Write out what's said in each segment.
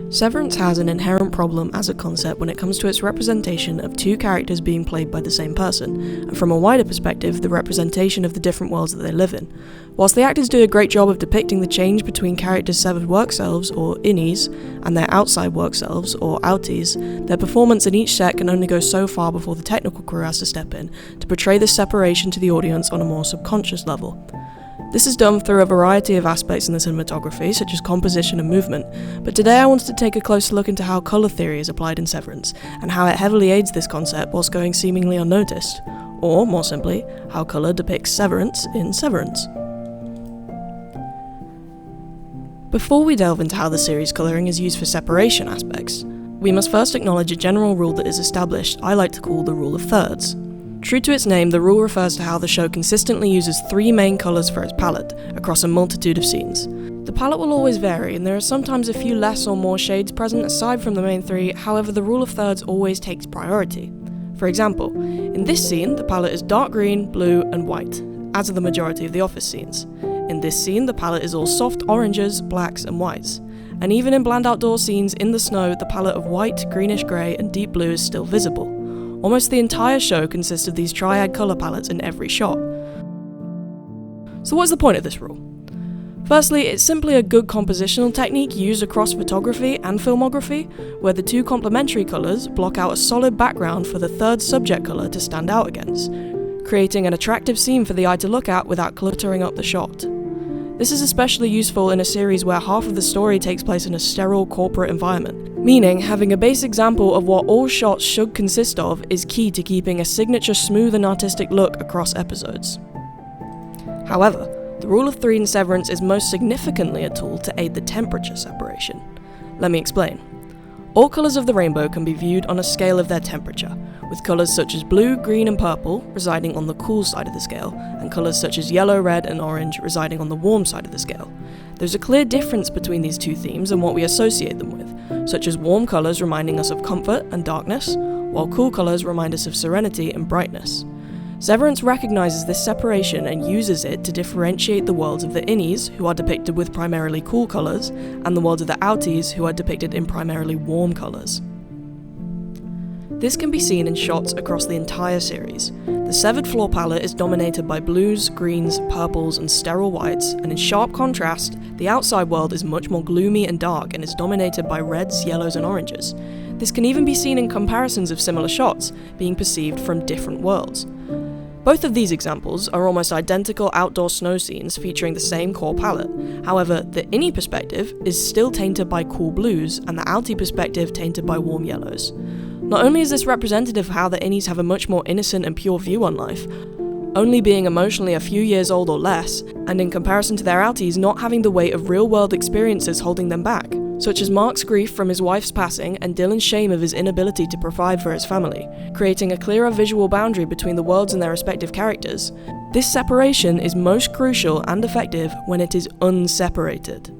Severance has an inherent problem as a concept when it comes to its representation of two characters being played by the same person, and from a wider perspective, the representation of the different worlds that they live in. Whilst the actors do a great job of depicting the change between characters' severed work selves, or innies, and their outside work selves, or outies, their performance in each set can only go so far before the technical crew has to step in to portray this separation to the audience on a more subconscious level. This is done through a variety of aspects in the cinematography, such as composition and movement, but today I wanted to take a closer look into how colour theory is applied in Severance, and how it heavily aids this concept whilst going seemingly unnoticed, or, more simply, how colour depicts severance in Severance. Before we delve into how the series colouring is used for separation aspects, we must first acknowledge a general rule that is established I like to call the rule of thirds. True to its name, the rule refers to how the show consistently uses three main colours for its palette, across a multitude of scenes. The palette will always vary, and there are sometimes a few less or more shades present aside from the main three, however the rule of thirds always takes priority. For example, in this scene, the palette is dark green, blue, and white, as are the majority of the office scenes. In this scene, the palette is all soft oranges, blacks, and whites. And even in bland outdoor scenes in the snow, the palette of white, greenish grey, and deep blue is still visible. Almost the entire show consists of these triad colour palettes in every shot. So what's the point of this rule? Firstly, it's simply a good compositional technique used across photography and filmography, where the two complementary colours block out a solid background for the third subject colour to stand out against, creating an attractive scene for the eye to look at without cluttering up the shot. This is especially useful in a series where half of the story takes place in a sterile corporate environment, meaning having a base example of what all shots should consist of is key to keeping a signature smooth and artistic look across episodes. However, the rule of three in Severance is most significantly a tool to aid the temperature separation. Let me explain. All colours of the rainbow can be viewed on a scale of their temperature, with colours such as blue, green and purple residing on the cool side of the scale, and colours such as yellow, red and orange residing on the warm side of the scale. There's a clear difference between these two themes and what we associate them with, such as warm colours reminding us of comfort and darkness, while cool colours remind us of serenity and brightness. Severance recognises this separation and uses it to differentiate the worlds of the innies, who are depicted with primarily cool colours, and the worlds of the outies, who are depicted in primarily warm colours. This can be seen in shots across the entire series. The severed floor palette is dominated by blues, greens, purples and sterile whites, and in sharp contrast, the outside world is much more gloomy and dark and is dominated by reds, yellows and oranges. This can even be seen in comparisons of similar shots, being perceived from different worlds. Both of these examples are almost identical outdoor snow scenes featuring the same core palette. However, the innie perspective is still tainted by cool blues, and the outie perspective tainted by warm yellows. Not only is this representative of how the innies have a much more innocent and pure view on life, only being emotionally a few years old or less, and in comparison to their outies not having the weight of real-world experiences holding them back, such as Mark's grief from his wife's passing and Dylan's shame of his inability to provide for his family, creating a clearer visual boundary between the worlds and their respective characters. This separation is most crucial and effective when it is unseparated.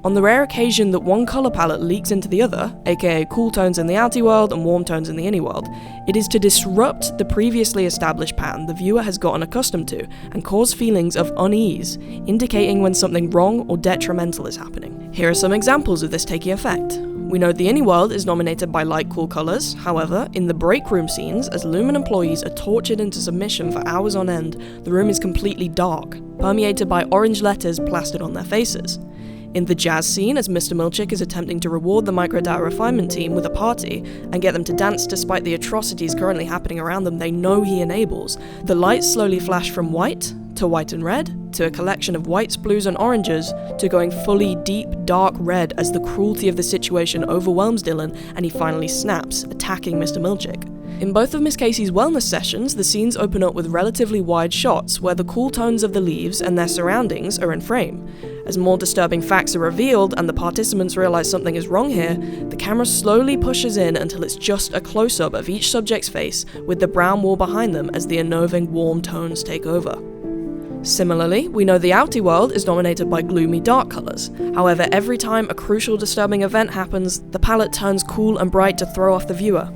On the rare occasion that one colour palette leaks into the other, aka cool tones in the outie world and warm tones in the innie world, it is to disrupt the previously established pattern the viewer has gotten accustomed to and cause feelings of unease, indicating when something wrong or detrimental is happening. Here are some examples of this taking effect. We know the innie world is dominated by light cool colours, however, in the break room scenes, as Lumen employees are tortured into submission for hours on end, the room is completely dark, permeated by orange letters plastered on their faces. In the jazz scene, as Mr. Milchick is attempting to reward the microdata refinement team with a party and get them to dance despite the atrocities currently happening around them they know he enables, the lights slowly flash from white to white and red, to a collection of whites, blues and oranges, to going fully deep, dark red as the cruelty of the situation overwhelms Dylan and he finally snaps, attacking Mr. Milchick. In both of Miss Casey's wellness sessions, the scenes open up with relatively wide shots where the cool tones of the leaves and their surroundings are in frame. As more disturbing facts are revealed and the participants realise something is wrong here, the camera slowly pushes in until it's just a close-up of each subject's face with the brown wall behind them as the unnerving warm tones take over. Similarly, we know the outie world is dominated by gloomy dark colours. However, every time a crucial disturbing event happens, the palette turns cool and bright to throw off the viewer.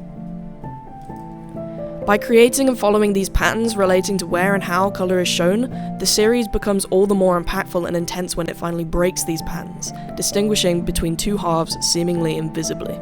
By creating and following these patterns relating to where and how colour is shown, the series becomes all the more impactful and intense when it finally breaks these patterns, distinguishing between two halves seemingly invisibly.